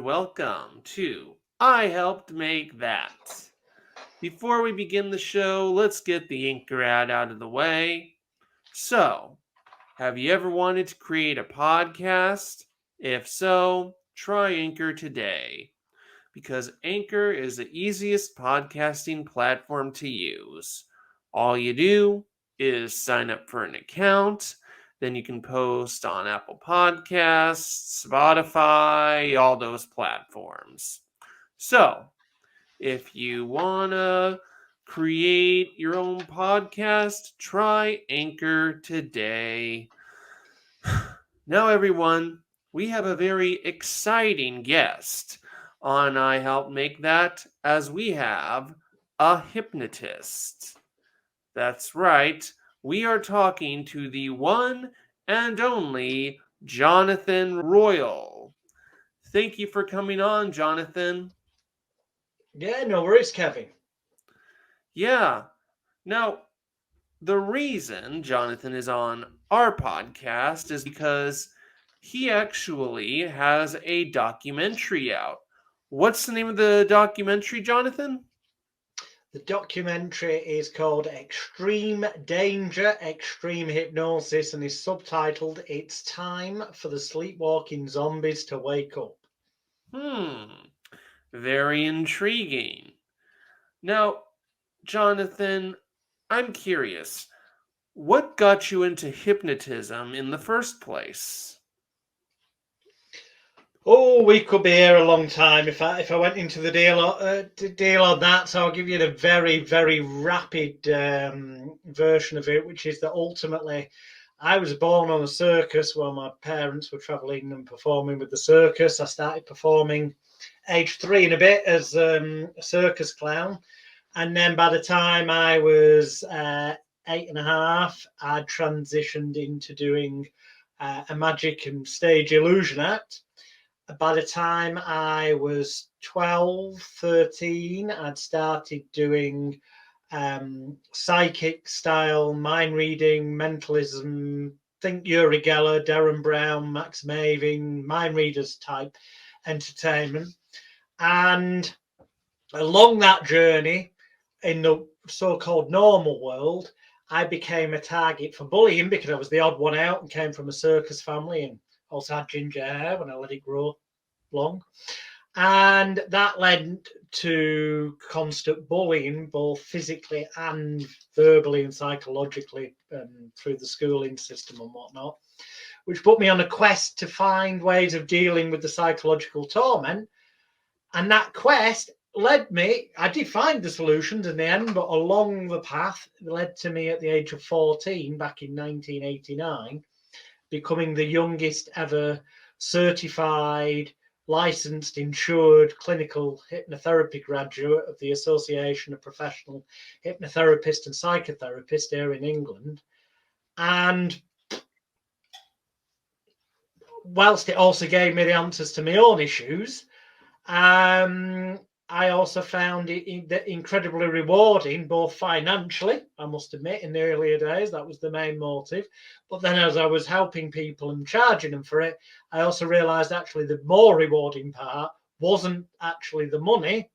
welcome to I Helped Make That. Before we begin the show, let's get the Anchor ad out of the way. So, have you ever wanted to create a podcast? If so, try Anchor today, because Anchor is the easiest podcasting platform to use. All you do is sign up for an account, then you can post on Apple Podcasts, Spotify, all those platforms. So, if you want to create your own podcast, try Anchor today. Now, everyone, we have a very exciting guest on I Help Make That, as we have a hypnotist. That's right, we are talking to the one and only Jonathan Royle. Thank you for coming on, Jonathan. Yeah, no worries, Kevin. Yeah, now the reason Jonathan is on our podcast is because he actually has a documentary out. What's the name of the documentary, Jonathan? The documentary is called Danger Extreme Hypnosis and is subtitled It's Time for the Sleepwalking Zombies to Wake Up. Hmm, very intriguing. Now, Jonathan, I'm curious. What got you into hypnotism in the first place? Oh, we could be here a long time if I went into the deal on that. So I'll give you the very rapid version of it, which is that ultimately I was born on a circus while my parents were travelling and performing with the circus. I started performing age 3 and a bit as a circus clown, and then by the time I was 8 and a half, I transitioned into doing a magic and stage illusion act. By the time I was 12, 13, I'd started doing psychic style, mind reading, mentalism, think Uri Geller, Darren Brown, Max Maving, mind readers type entertainment. And along that journey, in the so-called normal world, I became a target for bullying because I was the odd one out and came from a circus family and also had ginger hair when I let it grow long. And that led to constant bullying, both physically and verbally and psychologically, through the schooling system and whatnot, which put me on a quest to find ways of dealing with the psychological torment. And that quest led me, I did find the solutions in the end, but along the path led to me at the age of 14, back in 1989, becoming the youngest ever certified, licensed, insured clinical hypnotherapy graduate of the Association of Professional Hypnotherapists and Psychotherapists here in England. And whilst it also gave me the answers to my own issues, I also found it incredibly rewarding, both financially, I must admit, in the earlier days, that was the main motive. But then as I was helping people and charging them for it, I also realized actually the more rewarding part wasn't actually the money.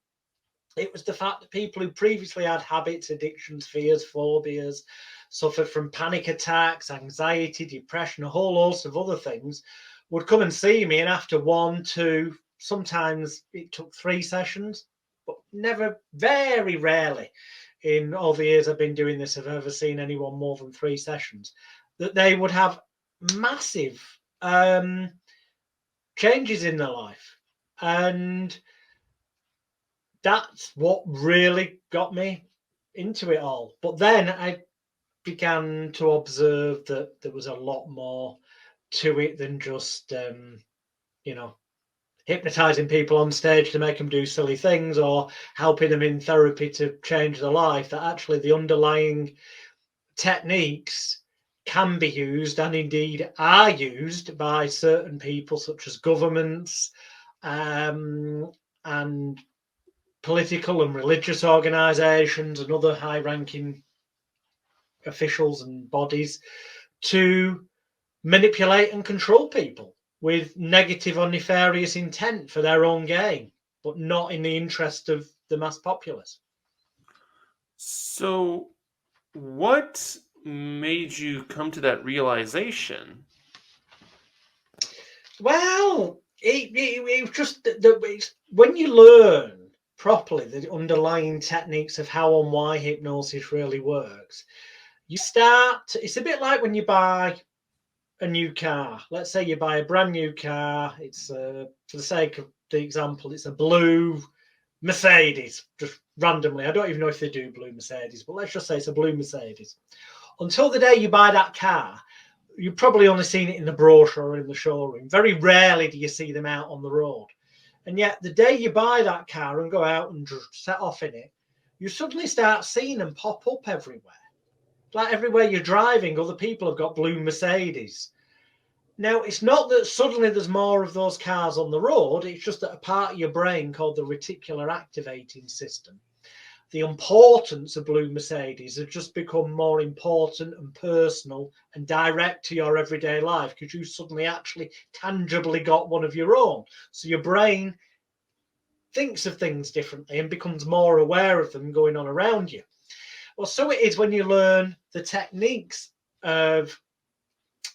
It was the fact that people who previously had habits, addictions, fears, phobias, suffered from panic attacks, anxiety, depression, a whole host of other things, would come and see me, and after 1, 2, sometimes it took 3 sessions, but never, very rarely in all the years I've been doing this have I ever seen anyone more than 3 sessions, that they would have massive changes in their life. And that's what really got me into it all. But then I began to observe that there was a lot more to it than just, hypnotizing people on stage to make them do silly things or helping them in therapy to change their life. That actually the underlying techniques can be used and indeed are used by certain people, such as governments and political and religious organizations and other high ranking officials and bodies, to manipulate and control people with negative or nefarious intent for their own gain, but not in the interest of the mass populace. So, what made you come to that realization? Well, it just when you learn properly the underlying techniques of how and why hypnosis really works, you start. It's a bit like when you buy a new car. Let's say you buy a brand new car. It's for the sake of the example, it's a blue Mercedes, just randomly. I don't even know if they do blue Mercedes, but let's just say it's a blue Mercedes. Until the day you buy that car, you've probably only seen it in the brochure or in the showroom. Very rarely do you see them out on the road. And yet, the day you buy that car and go out and just set off in it, you suddenly start seeing them pop up everywhere. Like everywhere you're driving, other people have got blue Mercedes. Now, it's not that suddenly there's more of those cars on the road, it's just that a part of your brain called the reticular activating system, the importance of blue Mercedes has just become more important and personal and direct to your everyday life because you suddenly actually tangibly got one of your own. So your brain thinks of things differently and becomes more aware of them going on around you. Well, so it is when you learn the techniques of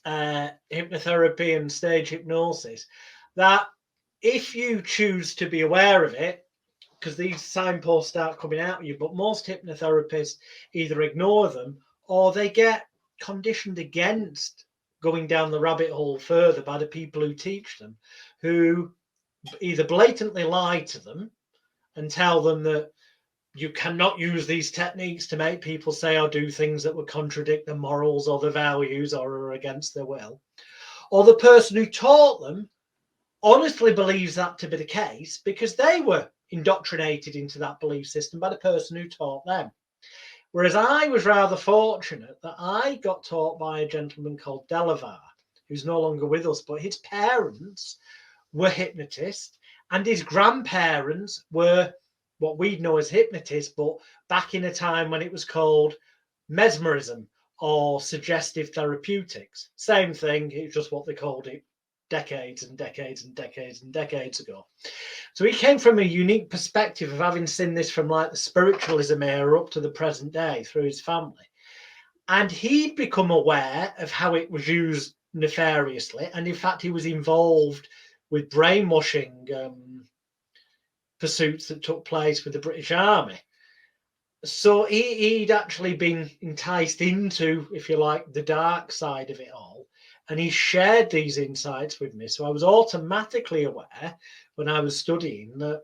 hypnotherapy and stage hypnosis, that if you choose to be aware of it, because these signposts start coming out of you, but most hypnotherapists either ignore them or they get conditioned against going down the rabbit hole further by the people who teach them, who either blatantly lie to them and tell them that you cannot use these techniques to make people say or do things that would contradict their morals or their values or are against their will, or the person who taught them honestly believes that to be the case because they were indoctrinated into that belief system by the person who taught them. Whereas I was rather fortunate that I got taught by a gentleman called Delavar, who's no longer with us, but his parents were hypnotists and his grandparents were what we'd know as hypnotists, but back in a time when it was called mesmerism or suggestive therapeutics. Same thing, it's just what they called it decades and decades and decades and decades ago. So he came from a unique perspective of having seen this from like the spiritualism era up to the present day through his family. And he'd become aware of how it was used nefariously. And in fact, he was involved with brainwashing pursuits that took place with the British Army. So he'd actually been enticed into, if you like, the dark side of it all. And he shared these insights with me. So I was automatically aware when I was studying that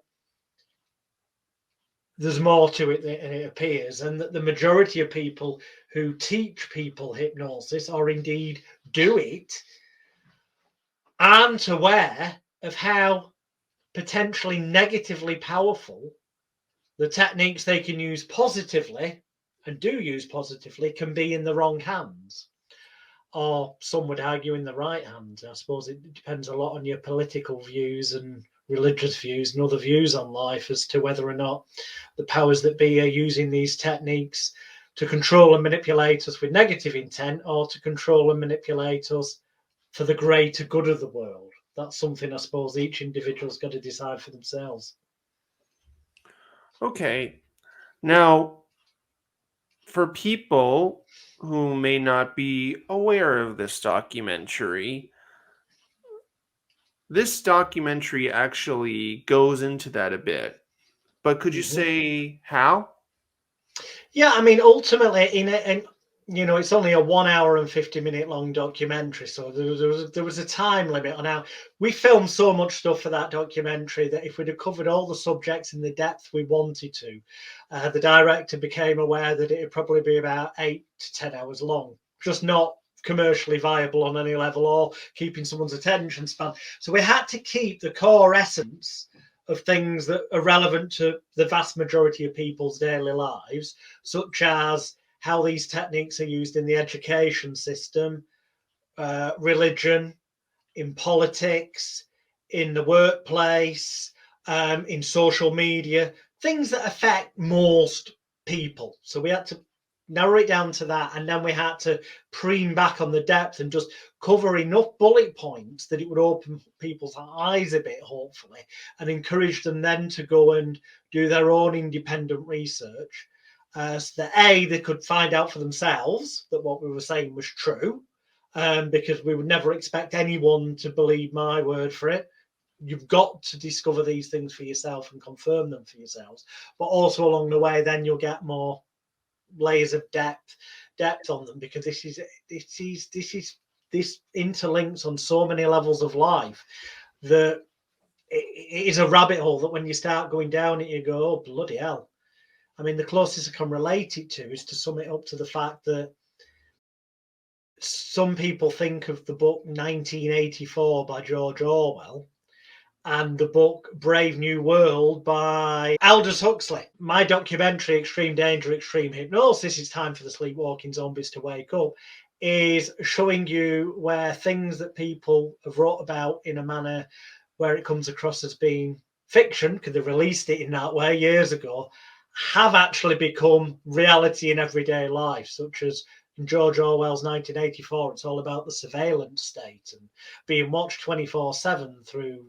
there's more to it than it appears, and that the majority of people who teach people hypnosis or indeed do it aren't aware of how potentially negatively powerful the techniques they can use positively and do use positively can be in the wrong hands. Or some would argue in the right hands. I suppose it depends a lot on your political views and religious views and other views on life as to whether or not the powers that be are using these techniques to control and manipulate us with negative intent or to control and manipulate us for the greater good of the world. That's something I suppose each individual's got to decide for themselves. Okay. Now, for people who may not be aware of this documentary actually goes into that a bit. But could you Mm-hmm. say how? Yeah, I mean, ultimately, it's only a 1 hour and 50-minute long documentary, so there was a time limit on how we filmed so much stuff for that documentary that if we'd have covered all the subjects in the depth we wanted to, the director became aware that it'd probably be about 8 to 10 hours long, just not commercially viable on any level or keeping someone's attention span. So we had to keep the core essence of things that are relevant to the vast majority of people's daily lives, such as how these techniques are used in the education system, religion, in politics, in the workplace, in social media, things that affect most people. So we had to narrow it down to that, and then we had to preen back on the depth and just cover enough bullet points that it would open people's eyes a bit, hopefully, and encourage them then to go and do their own independent research, so that they could find out for themselves that what we were saying was true, because we would never expect anyone to believe my word for it. You've got to discover these things for yourself and confirm them for yourselves. But also along the way, then you'll get more layers of depth on them, because this interlinks on so many levels of life that it is a rabbit hole that when you start going down it, you go, oh, bloody hell. I mean, the closest I can relate it to is to sum it up to the fact that some people think of the book 1984 by George Orwell and the book Brave New World by Aldous Huxley. My documentary, Extreme Danger, Extreme Hypnosis, It's Time for the Sleepwalking Zombies to Wake Up, is showing you where things that people have wrote about in a manner where it comes across as being fiction, because they released it in that way years ago, have actually become reality in everyday life, such as in George Orwell's 1984, it's all about the surveillance state and being watched 24/7 through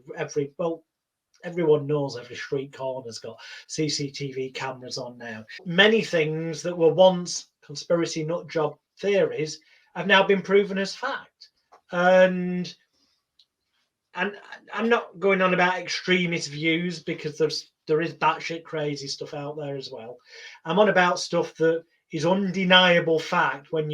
everyone knows every street corner's got CCTV cameras on now. Many things that were once conspiracy nut job theories have now been proven as fact. And I'm not going on about extremist views, because there is batshit crazy stuff out there as well. I'm on about stuff that is undeniable fact and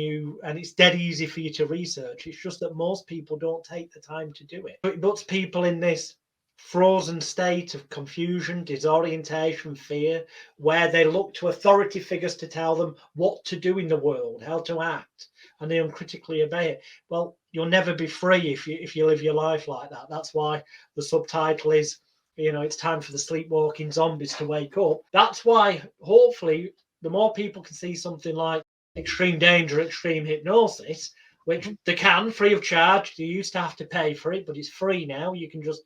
it's dead easy for you to research. It's just that most people don't take the time to do it. It puts people in this frozen state of confusion, disorientation, fear, where they look to authority figures to tell them what to do in the world, how to act, and they uncritically obey it. Well, you'll never be free if you live your life like that. That's why the subtitle is, it's time for the sleepwalking zombies to wake up. That's why, hopefully, the more people can see something like Extreme Danger, Extreme Hypnosis, which they can, free of charge. You used to have to pay for it, but it's free now. You can just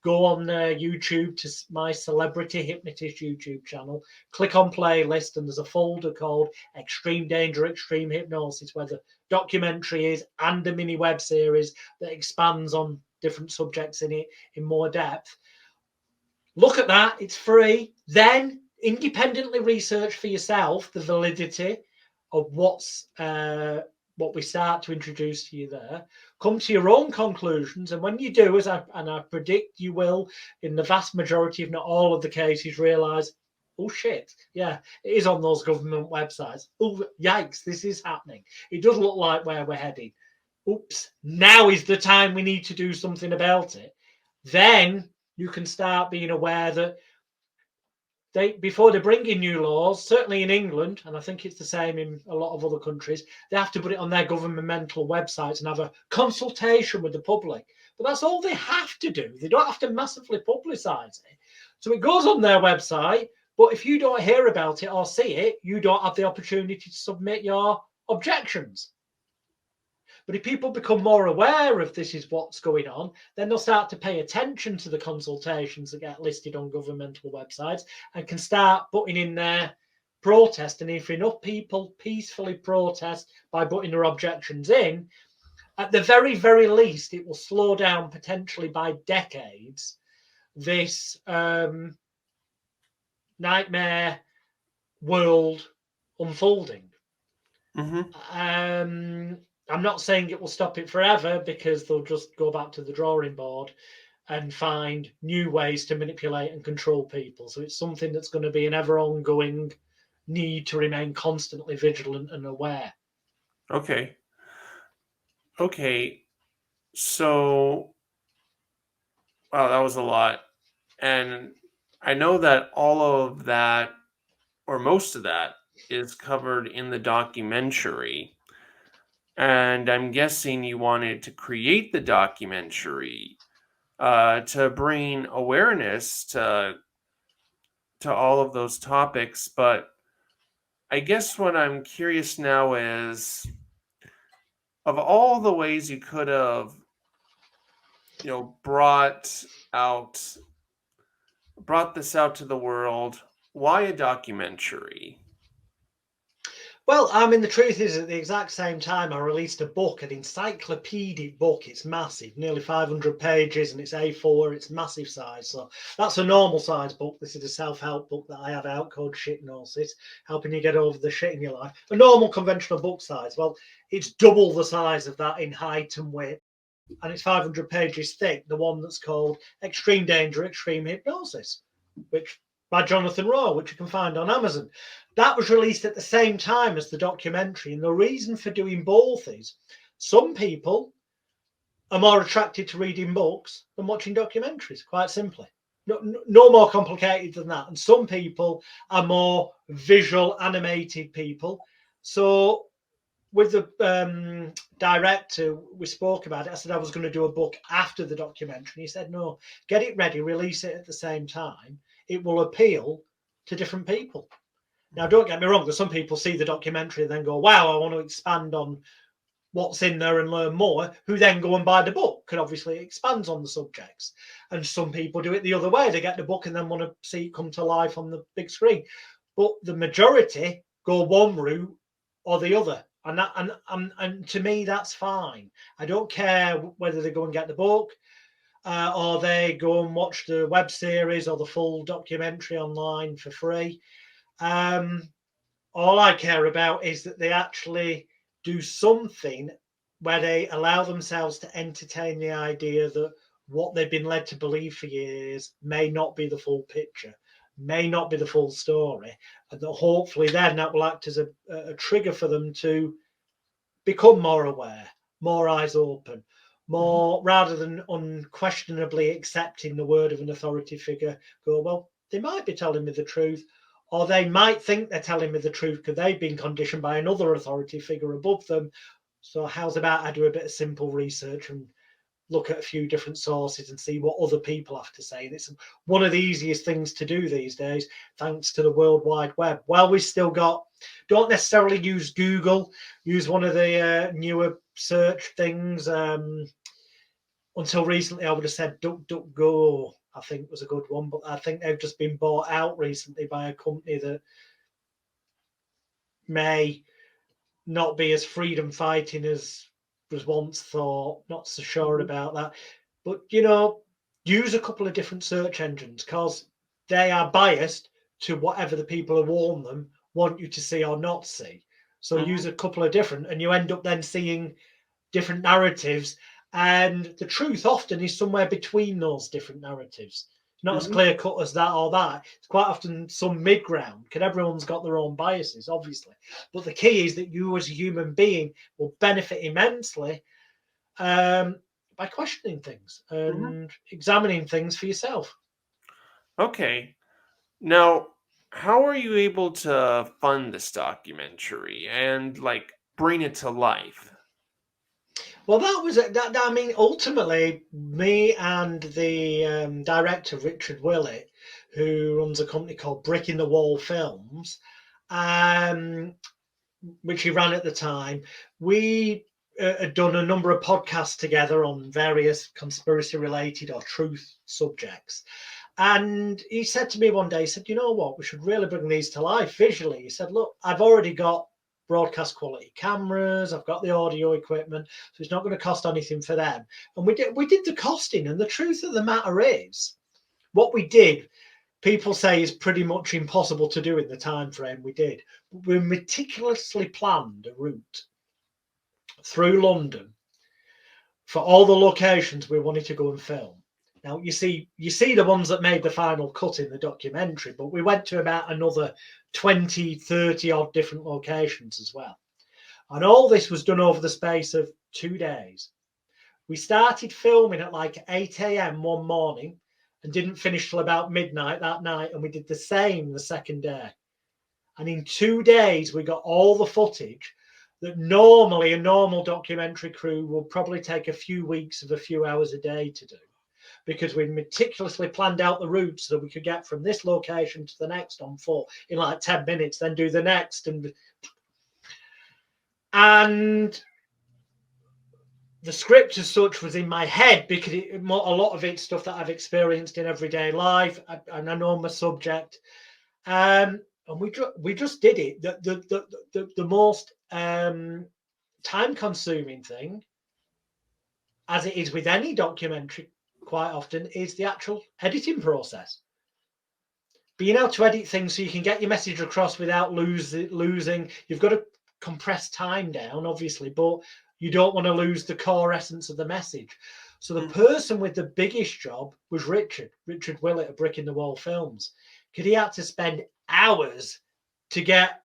go on YouTube to my Celebrity Hypnotist YouTube channel, click on playlist, and there's a folder called Extreme Danger, Extreme Hypnosis, where the documentary is and a mini web series that expands on different subjects in it in more depth. Look at that. It's free. Then independently research for yourself the validity of what we start to introduce to you there. Come to your own conclusions, and when you do, and I predict you will, in the vast majority, if not all of the cases, realize, oh shit, yeah, it is on those government websites. Oh, yikes, this is happening. It does look like where we're heading. Oops, now is the time we need to do something about it. Then you can start being aware that before they bring in new laws, certainly in England, and I think it's the same in a lot of other countries, they have to put it on their governmental websites and have a consultation with the public. But that's all they have to do. They don't have to massively publicise it. So it goes on their website, but if you don't hear about it or see it, you don't have the opportunity to submit your objections. But if people become more aware of this is what's going on, then they'll start to pay attention to the consultations that get listed on governmental websites and can start putting in their protest. And if enough people peacefully protest by putting their objections in, at the very, very least, it will slow down potentially by decades this nightmare world unfolding. I'm not saying it will stop it forever, because they'll just go back to the drawing board and find new ways to manipulate and control people. So it's something that's going to be an ever ongoing need to remain constantly vigilant and aware. Okay. So, wow, that was a lot. And I know that all of that, or most of that, is covered in the documentary. And I'm guessing you wanted to create the documentary to bring awareness to all of those topics. But I guess what I'm curious now is, of all the ways you could have, brought this out to the world, why a documentary? Well, I mean, the truth is, at the exact same time, I released a book, an encyclopedic book. It's massive, nearly 500 pages, and it's A4. It's massive size. So that's a normal size book. This is a self-help book that I have out called Hypnosis, helping you get over the shit in your life. A normal conventional book size. Well, it's double the size of that in height and width, and it's 500 pages thick. The one that's called Danger Extreme Hypnosis, which by Jonathan Royle, which you can find on Amazon. That was released at the same time as the documentary. And the reason for doing both is some people are more attracted to reading books than watching documentaries, quite simply. No more complicated than that. And some people are more visual, animated people. So with the director, we spoke about it. I said I was going to do a book after the documentary. He said, no, get it ready, release it at the same time. It will appeal to different people. Now, don't get me wrong, there's some people see the documentary and then go, wow, I want to expand on what's in there and learn more, who then go and buy the book, because obviously it expands on the subjects. And some people do it the other way. They get the book and then want to see it come to life on the big screen. But the majority go one route or the other. And to me, that's fine. I don't care whether they go and get the book or they go and watch the web series or the full documentary online for free. All I care about is that they actually do something where they allow themselves to entertain the idea that what they've been led to believe for years may not be the full picture, may not be the full story, and that hopefully then that will act as a trigger for them to become more aware, more eyes open, more rather than unquestionably accepting the word of an authority figure, go, well, they might be telling me the truth, or they might think they're telling me the truth because they've been conditioned by another authority figure above them. So how's about I do a bit of simple research and look at a few different sources and see what other people have to say. And it's one of the easiest things to do these days, thanks to the World Wide Web. Well, we still don't necessarily use Google, use one of the newer search things. Until recently, I would have said DuckDuckGo, I think was a good one, but I think they've just been bought out recently by a company that may not be as freedom fighting as was once thought. Not so sure about that. But, use a couple of different search engines because they are biased to whatever the people who warn them want you to see or not see. So use a couple of different, and you end up then seeing different narratives. And the truth often is somewhere between those different narratives. It's not as clear cut as that or that. It's quite often some mid ground, because everyone's got their own biases, obviously. But the key is that you as a human being will benefit immensely by questioning things and examining things for yourself. Okay. Now, how are you able to fund this documentary and bring it to life? Well, that was that. I mean, ultimately, me and the director Richard Willett, who runs a company called Brick in the Wall Films, which he ran at the time, we had done a number of podcasts together on various conspiracy-related or truth subjects. And he said to me one day, he said, you know what, we should really bring these to life visually. He said, look, I've already got broadcast quality cameras, I've got the audio equipment, so it's not going to cost anything for them. And we did the costing. And the truth of the matter is, what we did, people say is pretty much impossible to do in the time frame we did. But we meticulously planned a route through London for all the locations we wanted to go and film. Now, you see the ones that made the final cut in the documentary, but we went to about another 20, 30 odd different locations as well. And all this was done over the space of 2 days. We started filming at like 8 a.m. one morning and didn't finish till about midnight that night. And we did the same the second day. And in 2 days, we got all the footage that normally a normal documentary crew will probably take a few weeks of a few hours a day to do, because we meticulously planned out the routes so that we could get from this location to the next on foot in like 10 minutes, then do the next. And the script as such was in my head because a lot of it's stuff that I've experienced in everyday life, and I know my subject. and we just did it. The most time consuming thing, as it is with any documentary, quite often, is the actual editing process. Being able to edit things so you can get your message across without losing. You've got to compress time down, obviously, but you don't want to lose the core essence of the message. So the person with the biggest job was Richard Willett of Brick in the Wall Films, because he had to spend hours to get,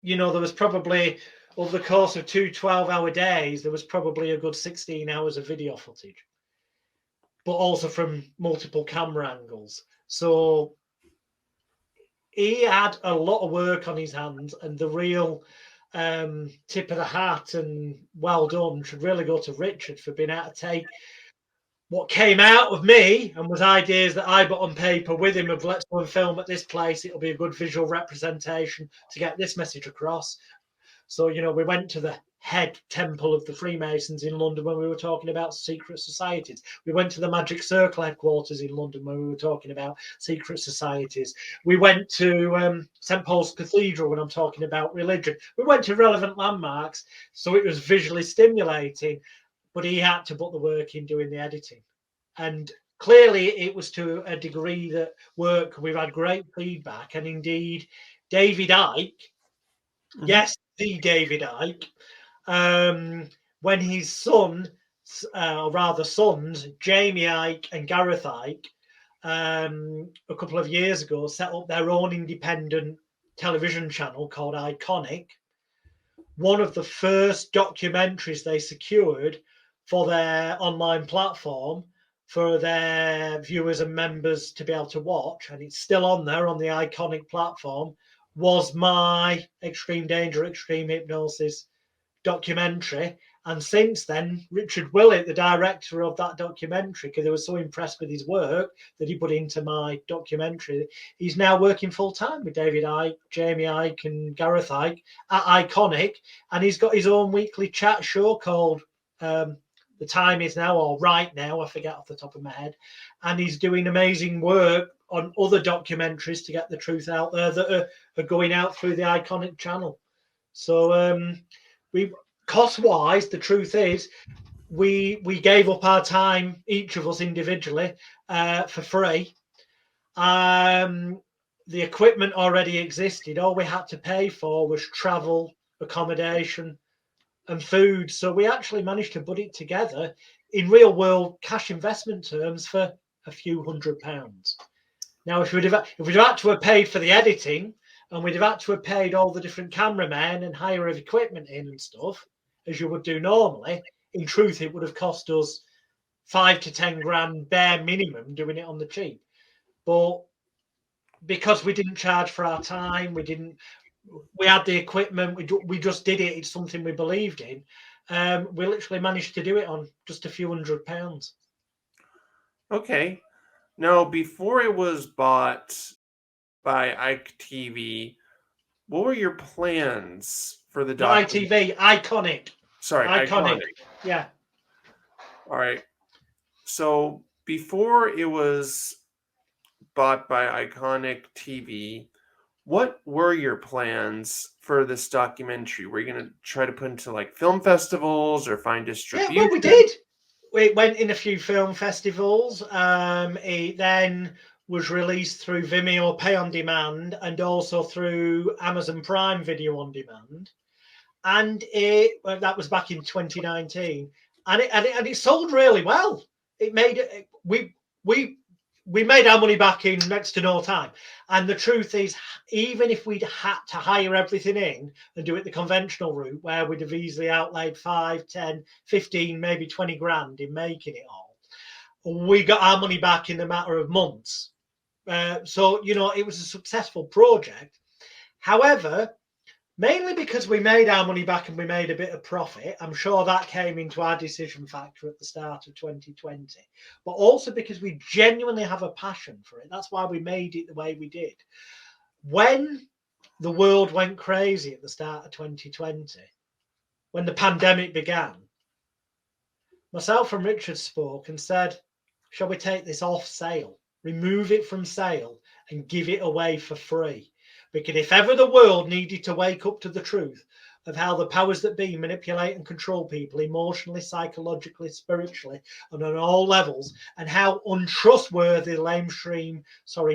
there was probably, over the course of 2 12-hour days, there was probably a good 16 hours of video footage, but also from multiple camera angles. So he had a lot of work on his hands, and the real tip of the hat and well done should really go to Richard for being able to take what came out of me and was ideas that I put on paper with him of, let's go and film at this place. It'll be a good visual representation to get this message across. So, we went to the head temple of the Freemasons in London when we were talking about secret societies. We went to the Magic Circle headquarters in London when we were talking about secret societies. We went to St. Paul's Cathedral when I'm talking about religion. We went to relevant landmarks, so it was visually stimulating, but he had to put the work in doing the editing. And clearly it was to a degree that we've had great feedback. And indeed, David Icke, yes, the David Icke, when his son, or rather sons, Jamie Icke and Gareth Icke, a couple of years ago, set up their own independent television channel called Iconic. One of the first documentaries they secured for their online platform for their viewers and members to be able to watch, and it's still on there on the Iconic platform, was my Danger Extreme Hypnosis documentary. And since then, Richard Willett, the director of that documentary, because they were so impressed with his work that he put into my documentary, he's now working full time with David Icke, Jamie Icke, and Gareth Icke at Iconic, and he's got his own weekly chat show called The Time Is Now, or Right Now, I forget off the top of my head, and he's doing amazing work on other documentaries to get the truth out there that are going out through the Iconic channel. So we, cost-wise, the truth is, we gave up our time, each of us individually, for free. The equipment already existed. All we had to pay for was travel, accommodation, and food. So we actually managed to put it together in real-world cash investment terms for a few £100s. Now, if we'd have had to have paid for the editing, and we'd have had to have paid all the different cameramen and hire of equipment in and stuff, as you would do normally, in truth, it would have cost us 5 to 10 grand bare minimum doing it on the cheap. But because we didn't charge for our time, we had the equipment, we just did it, it's something we believed in. We literally managed to do it on just a few £100s. Okay. Now, before it was bought by Ike TV, what were your plans for the ITV, Iconic. Sorry, Iconic. Yeah. All right. So before it was bought by Iconic TV, what were your plans for this documentary? Were you going to try to put into like film festivals or find distribution? Yeah, well, we did. We went in a few film festivals. It then was released through Vimeo Pay on Demand and also through Amazon Prime Video on Demand. And that was back in 2019, and it sold really well. It made we made our money back in next to no time. And the truth is, even if we'd had to hire everything in and do it the conventional route, where we'd have easily outlaid 5, 10, 15, maybe 20 grand in making it all, we got our money back in a matter of months. So, it was a successful project. However, mainly because we made our money back and we made a bit of profit. I'm sure that came into our decision factor at the start of 2020. But also because we genuinely have a passion for it. That's why we made it the way we did. When the world went crazy at the start of 2020, when the pandemic began, myself and Richard spoke and said, shall we take this off sale? Remove it from sale and give it away for free. Because if ever the world needed to wake up to the truth of how the powers that be manipulate and control people emotionally, psychologically, spiritually, and on all levels, and how untrustworthy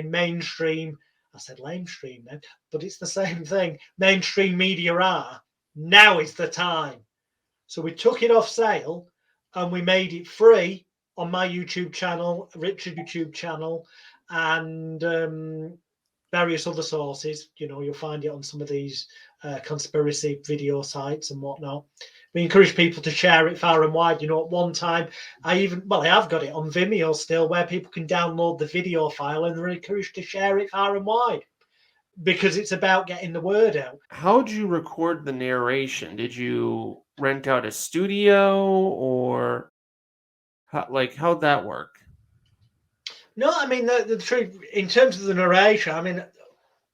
mainstream, I said lamestream then, but it's the same thing, mainstream media are, now is the time. So we took it off sale and we made it free on my YouTube channel, Richard's YouTube channel, and various other sources. You'll find it on some of these conspiracy video sites and whatnot. We encourage people to share it far and wide. At one time, I have got it on Vimeo still, where people can download the video file and they're encouraged to share it far and wide because it's about getting the word out. How'd you record the narration? Did you rent out a studio, or how'd that work? No, I mean the truth in terms of the narration. I mean,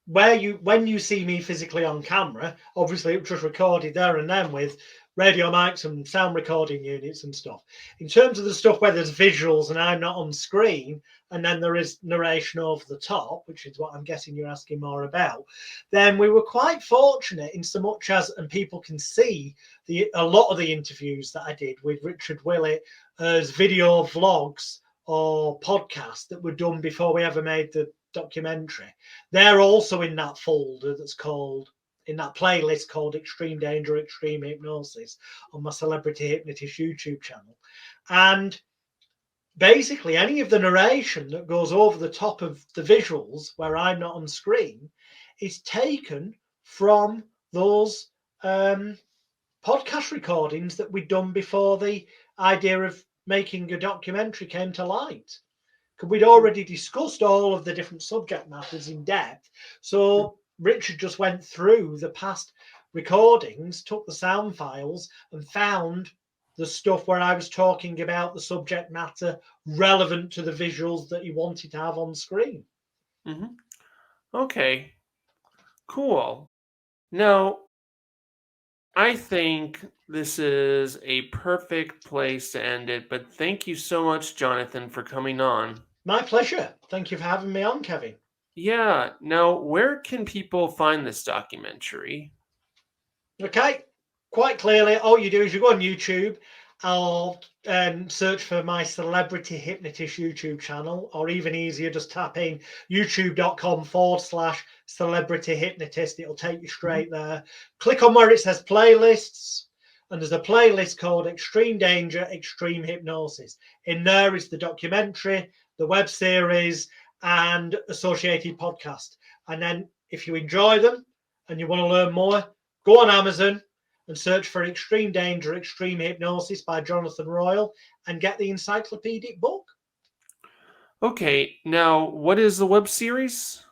when you see me physically on camera, obviously it was just recorded there and then with radio mics and sound recording units and stuff. In terms of the stuff where there's visuals and I'm not on screen, and then there is narration over the top, which is what I'm guessing you're asking more about, then we were quite fortunate in so much as, and people can see a lot of the interviews that I did with Richard Willett as video vlogs or podcasts that were done before we ever made the documentary. They're also in that folder in that playlist called Extreme Danger Extreme Hypnosis on my Celebrity Hypnotist YouTube channel. And basically any of the narration that goes over the top of the visuals where I'm not on screen is taken from those podcast recordings that we'd done before the idea of making a documentary came to light. Because we'd already discussed all of the different subject matters in depth. So Richard just went through the past recordings, took the sound files, and found the stuff where I was talking about the subject matter relevant to the visuals that he wanted to have on screen. Mm-hmm. Okay, cool. Now, I think this is a perfect place to end it, but thank you so much, Jonathan, for coming on. My pleasure. Thank you for having me on, Kevin. Yeah, now where can people find this documentary? Okay, quite clearly, all you do is you go on YouTube, I'll search for my Celebrity Hypnotist YouTube channel, or even easier, just tap in youtube.com/Celebrity Hypnotist. It'll take you straight there. Click on where it says playlists, and there's a playlist called Extreme Danger Extreme Hypnosis. In there is the documentary, the web series, and associated podcast. And then if you enjoy them and you want to learn more, go on Amazon and search for Extreme Danger Extreme Hypnosis by Jonathan Royle and get the encyclopedic book. Okay, now what is the web series?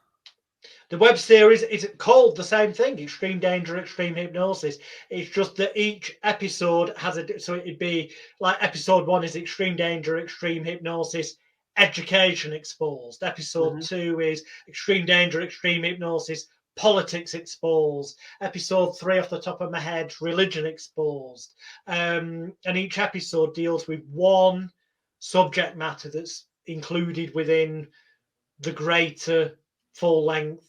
The web series is called the same thing, Extreme Danger Extreme Hypnosis. It's just that each episode has so it'd be like episode 1 is Extreme Danger Extreme Hypnosis Education Exposed. Episode 2 is Extreme Danger Extreme Hypnosis Politics Exposed. Episode 3, off the top of my head, Religion Exposed. And each episode deals with one subject matter that's included within the greater full-length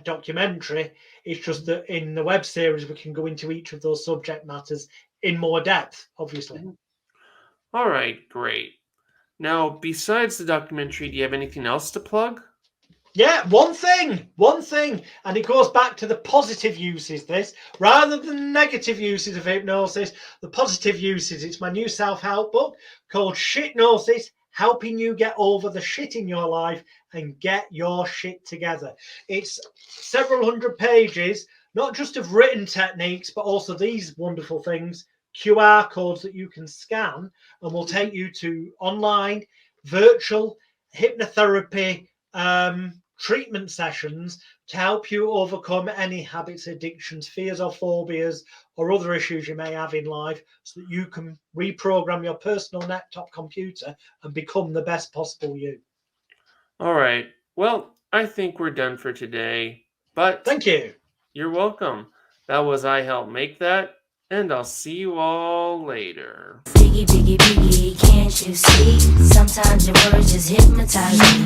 documentary. It's just that in the web series we can go into each of those subject matters in more depth, obviously. All right, great. Now, besides the documentary, do you have anything else to plug? Yeah, one thing, and it goes back to the positive uses, this, rather than negative uses of hypnosis, the positive uses. It's my new self-help book called Shitnosis, helping you get over the shit in your life and get your shit together. It's several hundred pages, not just of written techniques, but also these wonderful things, QR codes that you can scan and will take you to online, virtual hypnotherapy treatment sessions to help you overcome any habits, addictions, fears or phobias or other issues you may have in life, so that you can reprogram your personal laptop computer and become the best possible you. All right. Well, I think we're done for today, but thank you. You're welcome. That was I Help Make That, and I'll see you all later. Biggie, biggie, biggie, can't you see? Sometimes your words just hypnotize me.